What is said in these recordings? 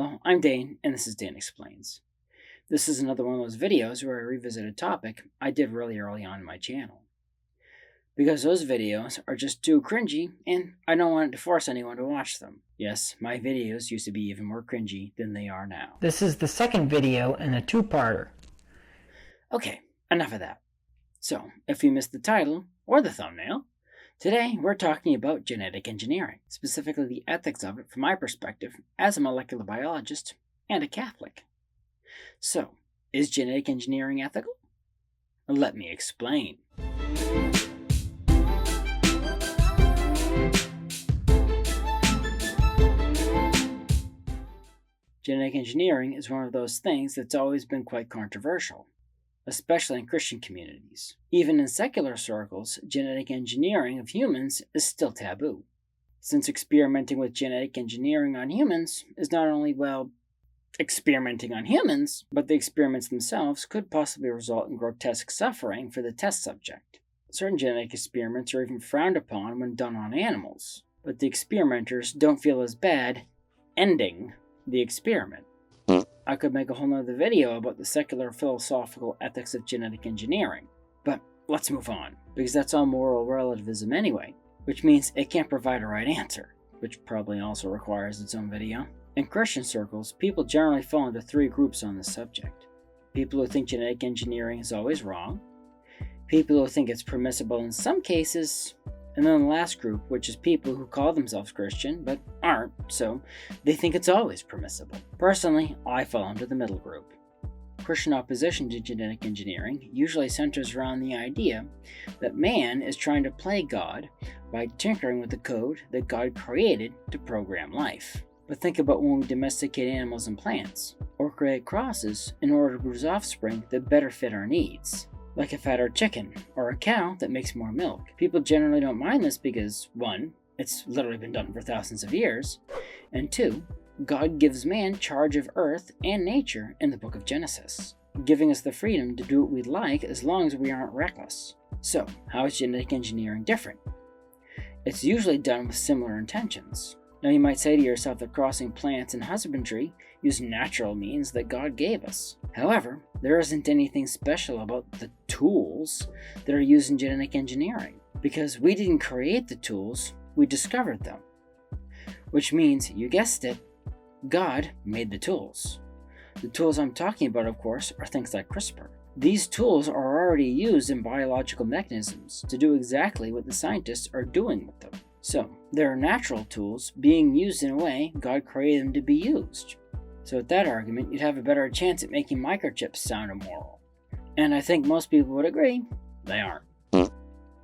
Well, I'm Dane, and this is Dan Explains. This is another one of those videos where I revisit a topic I did really early on in my channel. Because those videos are just too cringy, and I don't want to force anyone to watch them. Yes, my videos used to be even more cringy than they are now. This is the second video in a two-parter. Okay, enough of that. So, if you missed the title, or the thumbnail, today we're talking about genetic engineering, specifically the ethics of it from my perspective as a molecular biologist and a Catholic. So, is genetic engineering ethical? Let me explain. Genetic engineering is one of those things that's always been quite controversial, especially in Christian communities. Even in secular circles, genetic engineering of humans is still taboo, since experimenting with genetic engineering on humans is not only, experimenting on humans, but the experiments themselves could possibly result in grotesque suffering for the test subject. Certain genetic experiments are even frowned upon when done on animals, but the experimenters don't feel as bad ending the experiment. I could make a whole nother video about the secular philosophical ethics of genetic engineering, but let's move on, because that's all moral relativism anyway, which means it can't provide a right answer, which probably also requires its own video. In Christian circles, people generally fall into three groups on this subject. People who think genetic engineering is always wrong, people who think it's permissible in some cases, and then the last group, which is people who call themselves Christian but aren't, so they think it's always permissible. Personally, I fall into the middle group. Christian opposition to genetic engineering usually centers around the idea that man is trying to play God by tinkering with the code that God created to program life. But think about when we domesticate animals and plants, or create crosses in order to produce offspring that better fit our needs, like a fatter chicken or a cow that makes more milk. People generally don't mind this because, 1, it's literally been done for thousands of years, and 2, God gives man charge of earth and nature in the book of Genesis, giving us the freedom to do what we like as long as we aren't reckless. So, how is genetic engineering different? It's usually done with similar intentions. Now you might say to yourself that crossing plants and husbandry use natural means that God gave us. However, there isn't anything special about the tools that are used in genetic engineering, because we didn't create the tools, we discovered them. Which means, you guessed it, God made the tools. The tools I'm talking about, of course, are things like CRISPR. These tools are already used in biological mechanisms to do exactly what the scientists are doing with them. So, there are natural tools being used in a way God created them to be used. So with that argument, you'd have a better chance at making microchips sound immoral. And I think most people would agree, they aren't.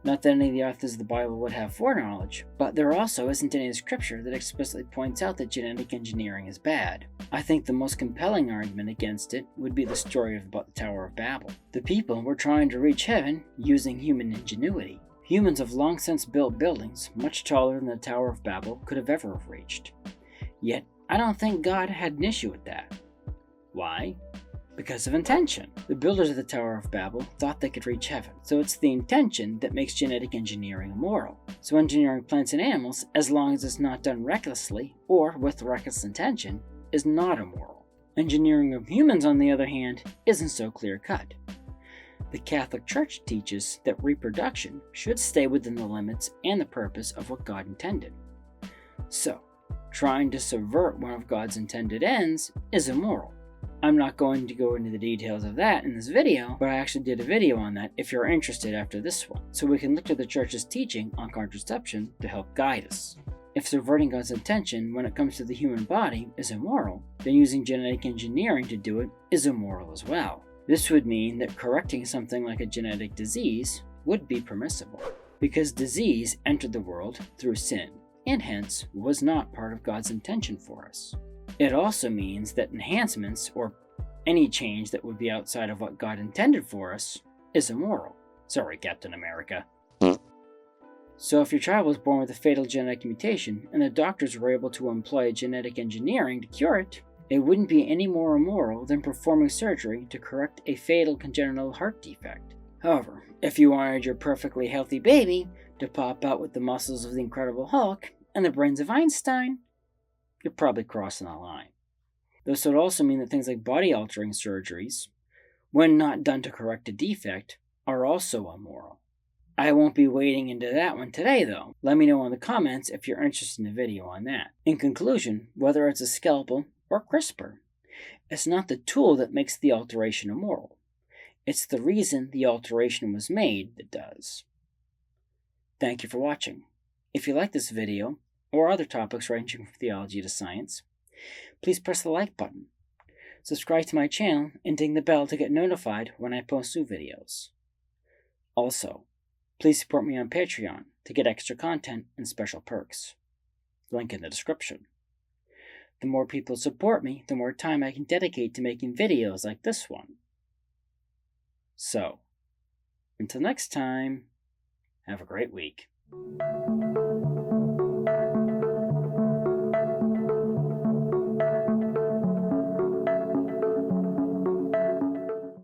Not that any of the authors of the Bible would have foreknowledge, but there also isn't any scripture that explicitly points out that genetic engineering is bad. I think the most compelling argument against it would be the story about the Tower of Babel. The people were trying to reach heaven using human ingenuity. Humans have long since built buildings much taller than the Tower of Babel could have ever reached. Yet, I don't think God had an issue with that. Why? Because of intention. The builders of the Tower of Babel thought they could reach heaven, so it's the intention that makes genetic engineering immoral. So engineering plants and animals, as long as it's not done recklessly or with reckless intention, is not immoral. Engineering of humans, on the other hand, isn't so clear-cut. The Catholic Church teaches that reproduction should stay within the limits and the purpose of what God intended. So, trying to subvert one of God's intended ends is immoral. I'm not going to go into the details of that in this video, but I actually did a video on that if you're interested after this one, so we can look to the Church's teaching on contraception to help guide us. If subverting God's intention when it comes to the human body is immoral, then using genetic engineering to do it is immoral as well. This would mean that correcting something like a genetic disease would be permissible, because disease entered the world through sin, and hence was not part of God's intention for us. It also means that enhancements, or any change that would be outside of what God intended for us, is immoral. Sorry, Captain America. So if your child was born with a fatal genetic mutation, and the doctors were able to employ genetic engineering to cure it, it wouldn't be any more immoral than performing surgery to correct a fatal congenital heart defect. However, if you wanted your perfectly healthy baby to pop out with the muscles of the Incredible Hulk and the brains of Einstein, you're probably crossing the line. This would also mean that things like body-altering surgeries, when not done to correct a defect, are also immoral. I won't be wading into that one today, though. Let me know in the comments if you're interested in a video on that. In conclusion, whether it's a scalpel or CRISPR, it's not the tool that makes the alteration immoral. It's the reason the alteration was made that does. Thank you for watching. If you like this video, or other topics ranging from theology to science, please press the like button. Subscribe to my channel and ding the bell to get notified when I post new videos. Also, please support me on Patreon to get extra content and special perks. Link in the description. The more people support me, the more time I can dedicate to making videos like this one. So, until next time, have a great week.